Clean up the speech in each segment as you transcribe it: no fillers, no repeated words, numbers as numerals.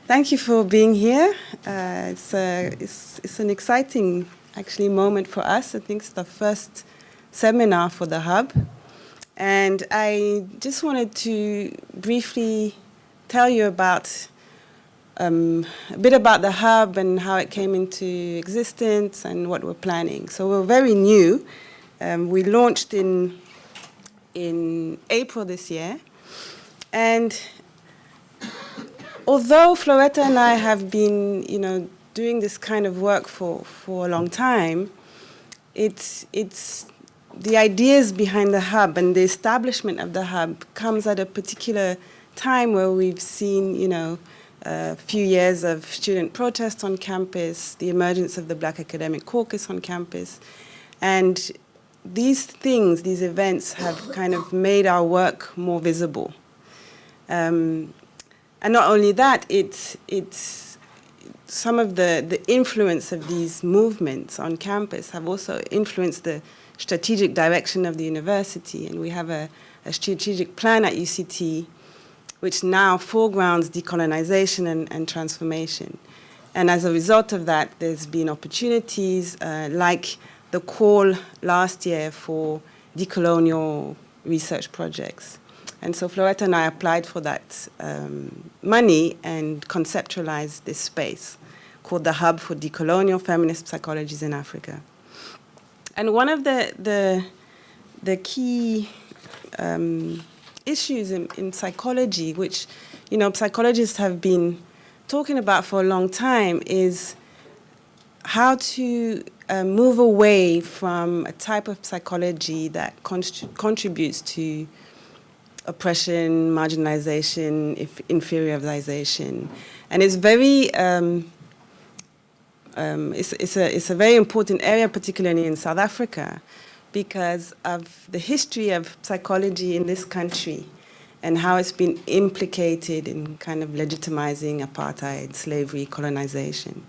Thank you for being here. It's an exciting, actually, moment for us. I think it's the first seminar for the Hub. And I just wanted to briefly tell you about a bit about the Hub and how it came into existence and what we're planning. So we're very new. We launched in April this year. And although Floretta and I have been, doing this kind of work for a long time, it's the ideas behind the Hub and the establishment of the Hub comes at a particular time where we've seen, a few years of student protests on campus, the emergence of the Black Academic Caucus on campus, and these things, these events have kind of made our work more visible. And not only that, it's some of the influence of these movements on campus have also influenced the strategic direction of the university. And we have a strategic plan at UCT which now foregrounds decolonization and transformation. And as a result of that, there's been opportunities like the call last year for decolonial research projects. And so Floretta and I applied for that money and conceptualized this space called the Hub for Decolonial Feminist Psychologies in Africa. And one of the key issues in psychology, which psychologists have been talking about for a long time, is how to move away from a type of psychology that contributes to oppression, marginalization, inferiorization, and it's very it's a very important area, particularly in South Africa, because of the history of psychology in this country and how it's been implicated in kind of legitimizing apartheid, slavery, colonization.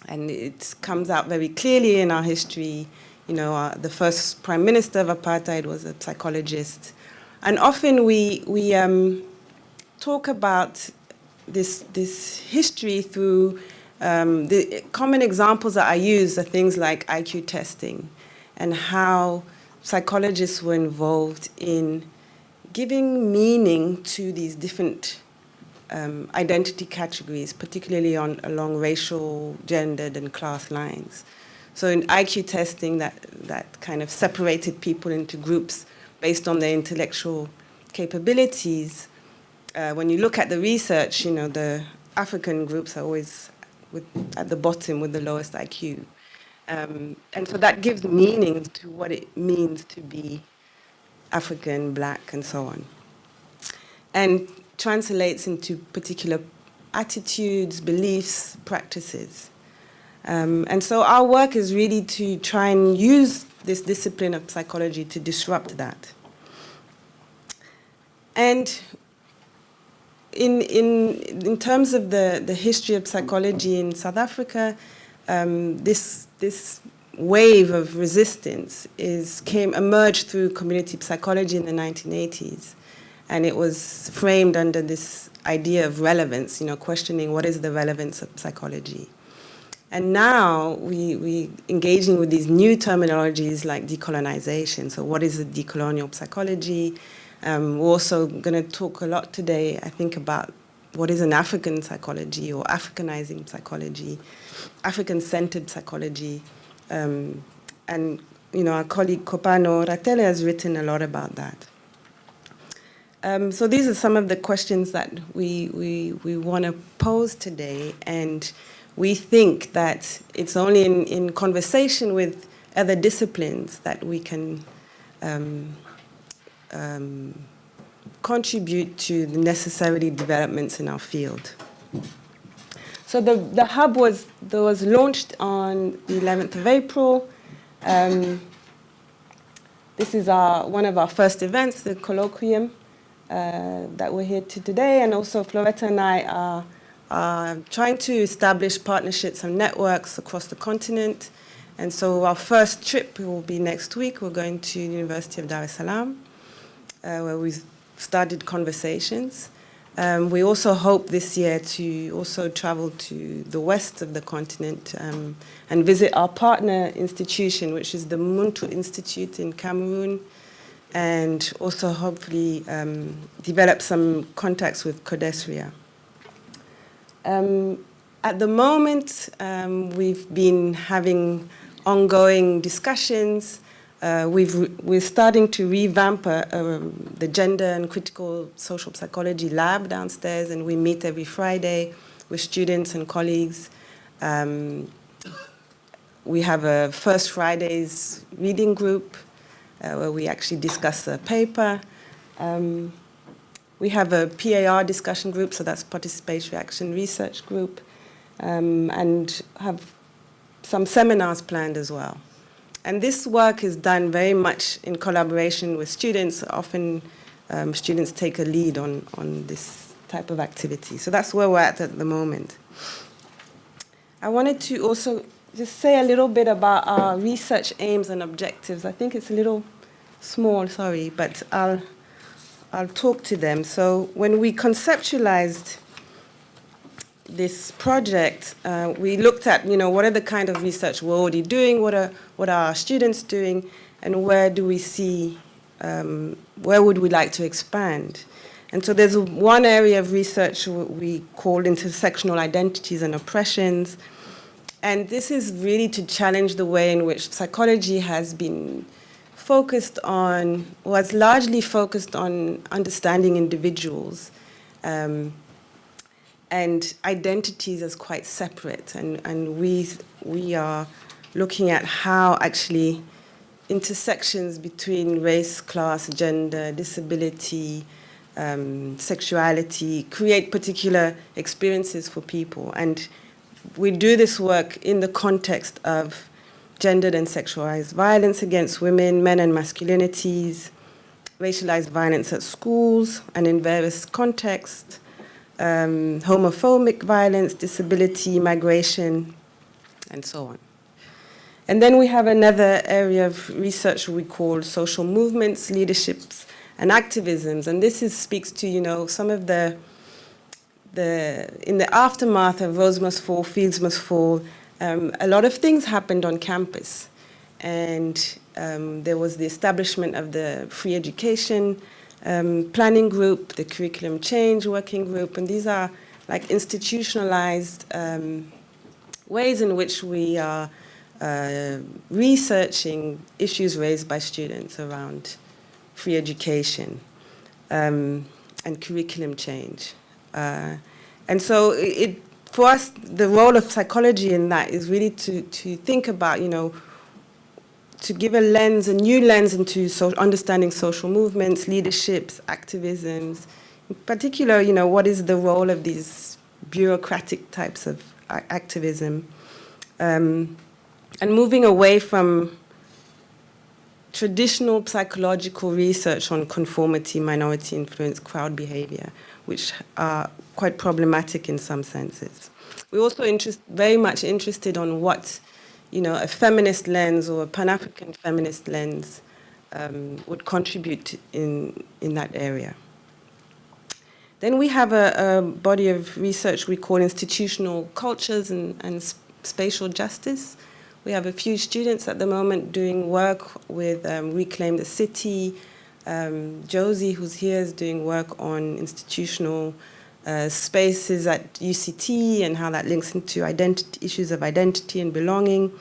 And it comes out very clearly in our history. The first prime minister of apartheid was a psychologist. And often we talk about this history through the common examples that I use are things like IQ testing and how psychologists were involved in giving meaning to these different identity categories, particularly along racial, gendered, and class lines. So in IQ testing, that kind of separated people into groups based on their intellectual capabilities. When you look at the research, the African groups are always at the bottom with the lowest IQ. And so that gives meaning to what it means to be African, Black, and so on. And translates into particular attitudes, beliefs, practices. And so our work is really to try and use this discipline of psychology to disrupt that. And in terms of the history of psychology in South Africa, this wave of resistance emerged through community psychology in the 1980s. And it was framed under this idea of relevance, questioning what is the relevance of psychology. And now we engaging with these new terminologies like decolonization. So what is a decolonial psychology? We're also going to talk a lot today, I think, about what is an African psychology or Africanizing psychology, African-centered psychology. And our colleague Kopano Ratele has written a lot about that. So these are some of the questions that we want to pose today, and we think that it's only in conversation with other disciplines that we can contribute to the necessary developments in our field. So the Hub was launched on the 11th of April. This is one of our first events, the colloquium that we're here to today, and also Floretta and I are trying to establish partnerships and networks across the continent. And so our first trip will be next week. We're going to the University of Dar es Salaam, where we've started conversations. We also hope this year to also travel to the west of the continent and visit our partner institution, which is the Muntu Institute in Cameroon, and also hopefully develop some contacts with Codesria. At the moment, we've been having ongoing discussions. We're starting to revamp the Gender and Critical Social Psychology lab downstairs, and we meet every Friday with students and colleagues. We have a First Fridays reading group where we actually discuss a paper. We have a PAR discussion group, so that's Participatory Action Research Group, and have some seminars planned as well. And this work is done very much in collaboration with students. Often students take a lead on this type of activity. So that's where we're at the moment. I wanted to also just say a little bit about our research aims and objectives. I think it's a little small, sorry, but I'll talk to them. So when we conceptualized this project, we looked at, what are the kind of research we're already doing, what are our students doing, and where do we see, where would we like to expand? And so there's one area of research we call intersectional identities and oppressions, and this is really to challenge the way in which psychology has been focused on, or has largely focused on understanding individuals, and identities as quite separate. And we are looking at how actually intersections between race, class, gender, disability, sexuality create particular experiences for people. And we do this work in the context of gendered and sexualized violence against women, men and masculinities, racialized violence at schools and in various contexts, homophobic violence, disability, migration, and so on. And then we have another area of research we call social movements, leaderships, and activisms. And this speaks to, some of in the aftermath of Rose Must Fall, Fields Must Fall, a lot of things happened on campus. And there was the establishment of the free education planning group, the curriculum change working group, and these are like institutionalized ways in which we are researching issues raised by students around free education and curriculum change. And so for us, the role of psychology in that is really to think about, to give a new lens into understanding social movements, leaderships, activisms. In particular, what is the role of these bureaucratic types of activism? And moving away from traditional psychological research on conformity, minority influence, crowd behavior, which are quite problematic in some senses. We're also very much interested on what a feminist lens or a Pan-African feminist lens would contribute in that area. Then we have a body of research we call institutional cultures and spatial justice. We have a few students at the moment doing work with Reclaim the City. Josie, who's here, is doing work on institutional spaces at UCT and how that links into issues of identity and belonging.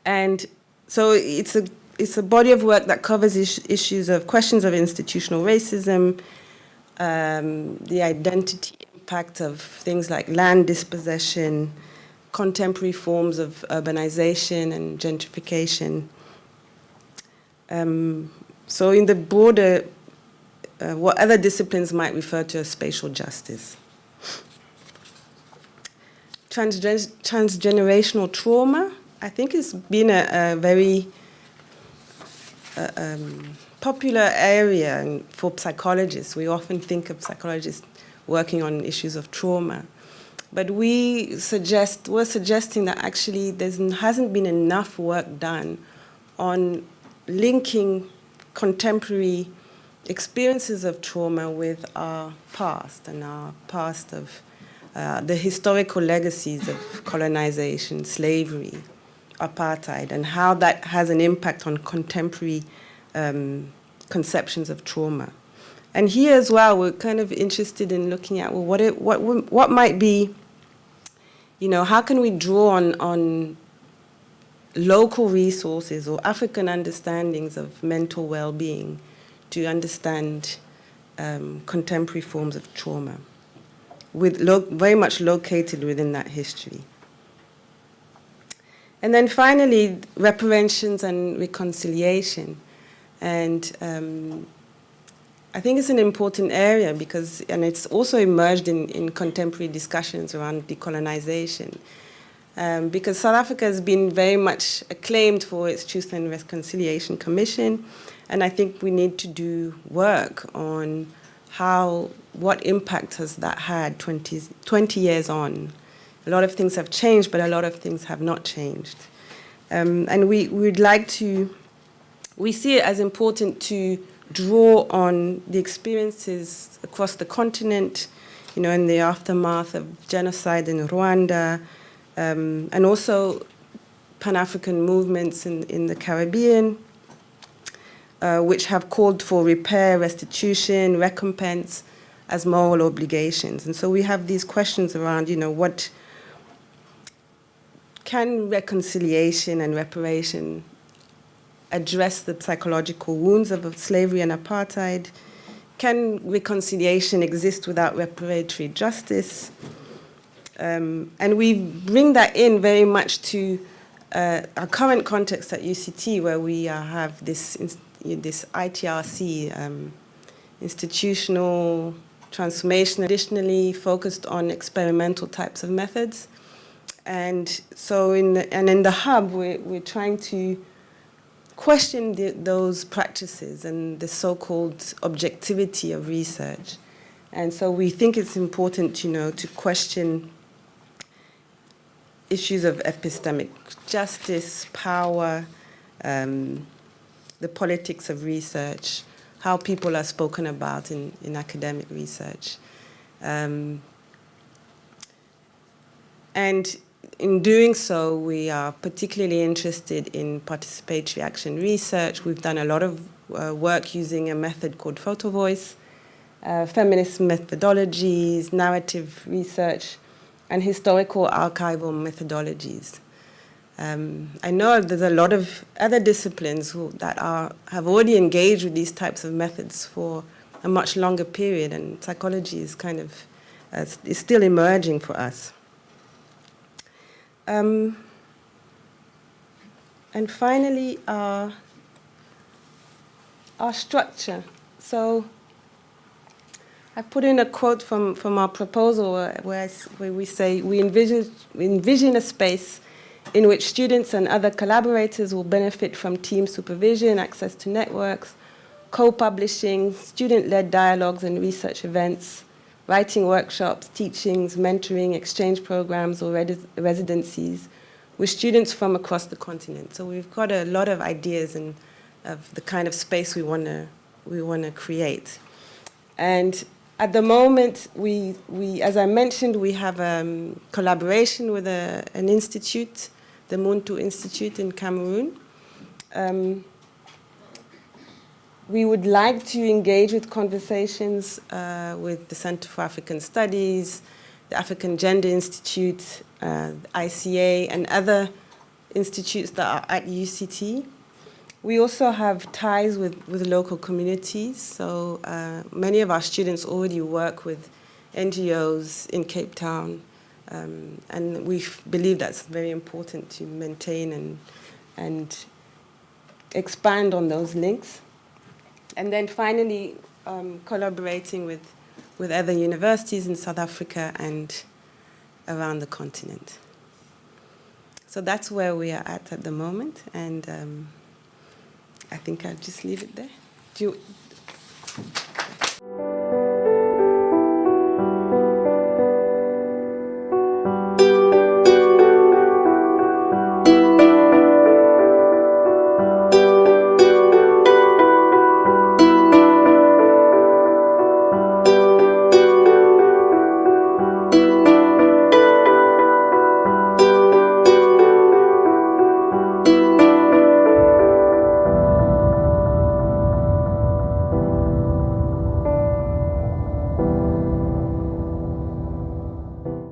And so it's a body of work that covers issues of questions of institutional racism, the identity impact of things like land dispossession, contemporary forms of urbanization and gentrification. So in the broader, what other disciplines might refer to as spatial justice. Transgenerational trauma, I think, has been a very popular area for psychologists. We often think of psychologists working on issues of trauma. But we're suggesting that actually there hasn't been enough work done on linking contemporary experiences of trauma with our past and our past of the historical legacies of colonization, slavery, apartheid, and how that has an impact on contemporary conceptions of trauma. And here as well, we're kind of interested in looking at, well, what might be, you know, how can we draw on local resources or African understandings of mental well-being to understand contemporary forms of trauma, very much located within that history. And then finally, reparations and reconciliation. And I think it's an important area because, and it's also emerged in contemporary discussions around decolonization. Because South Africa has been very much acclaimed for its Truth and Reconciliation Commission, and I think we need to do work on what impact has that had 20 years on. A lot of things have changed, but a lot of things have not changed. And we see it as important to draw on the experiences across the continent, you know, in the aftermath of genocide in Rwanda, and also Pan-African movements in the Caribbean, which have called for repair, restitution, recompense as moral obligations. And so we have these questions around, you know, what can reconciliation and reparation address the psychological wounds of slavery and apartheid? Can reconciliation exist without reparatory justice? And we bring that in very much to our current context at UCT, where we have this ITRC, institutional transformation, additionally focused on experimental types of methods. And so in the hub, we're trying to question those practices and the so-called objectivity of research. And so we think it's important, you know, to question issues of epistemic justice, power, the politics of research, how people are spoken about in academic research. And in doing so, we are particularly interested in participatory action research. We've done a lot of work using a method called photo voice, feminist methodologies, narrative research, and historical archival methodologies. I know there's a lot of other disciplines that have already engaged with these types of methods for a much longer period, and psychology is kind of is still emerging for us. And finally, our structure. So I put in a quote from our proposal where we say, we envision a space in which students and other collaborators will benefit from team supervision, access to networks, co-publishing, student-led dialogues and research events, writing workshops, teachings, mentoring, exchange programs, or residencies with students from across the continent. So we've got a lot of ideas of the kind of space we want to create. And at the moment, we as I mentioned, we have collaboration with an institute, the Muntu Institute in Cameroon. We would like to engage with conversations with the Center for African Studies, the African Gender Institute, ICA, and other institutes that are at UCT. We also have ties with local communities. So many of our students already work with NGOs in Cape Town. And we believe that's very important to maintain and expand on those links. And then finally, collaborating with other universities in South Africa and around the continent. So that's where we are at the moment. And I think I'll just leave it there.